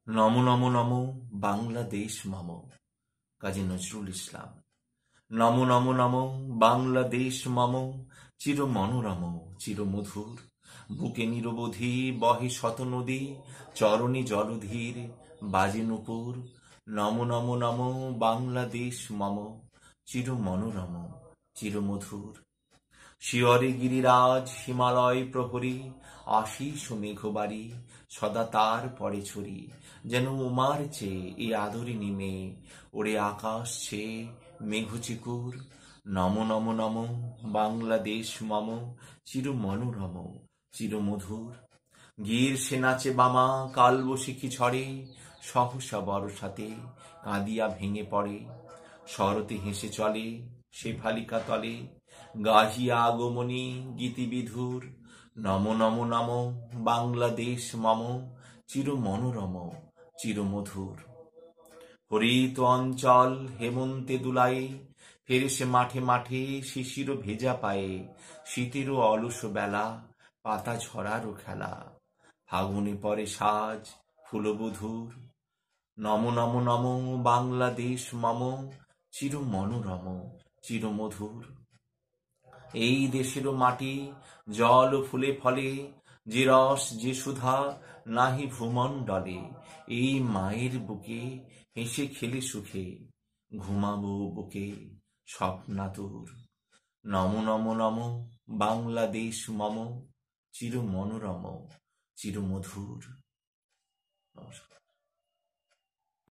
নমো নমো নমো বাংলাদেশ মম। কাজী নজরুল ইসলাম। নমো নমো নমো বাংলাদেশ মম, চির মনোরম চির মধুর। বুকে নিরবধি বহে শত নদী, চরণে জলধীর বাজে নূপুর। নমো নমো নমো বাংলাদেশ মম, চির মনোরম চির মধুর। শিয়রে গিরিরাজ হিমালয় প্রহরী, আশিস মেঘবাড়ি সদা তার পরে ছড়ি। যেন উমার চেয়ে এই আদরিনী মেয়ে, ওরে আকাশ ছেয়ে মেঘচিকুর। নমো নমো নমো বাংলাদেশ মম, চির মনোরম চির মধুর। গির সে নাচে বামা কালবৈশাখী ঝড়ে, সহসা বরসাতে কাঁদিয়া ভেঙে পড়ে। শরতে হেসে চলে শেফালিকা তলে, গাহিয়া আগমনী গীতিবিধুর। নমো নমো নমো বাংলাদেশ মম, চির মনোরম চির মধুর। হরিত অঞ্চল হেমন্তে দুলায়ে, ফেরেসে মাঠে মাঠে শিশির ভেজা পায়ে। শীতেরও অলস বেলা, পাতা ঝরারও খেলা, ফাগুনে পরে সাজ ফুলবধূর। নমো নমো নমো বাংলাদেশ মম, চির মনোরম চির মধুর। এই দেশেরও মাটি জল ফুলে ফলে, যে রস যে সুধা নাহি ভূমণ্ডলে। এই মায়ের বুকে হেসে খেলে সুখে, ঘুমাবো বুকে স্বপ্নাতুর। নমো নমো নমো বাংলাদেশ মম, চির মনোরম চির মধুর। নমস্কার।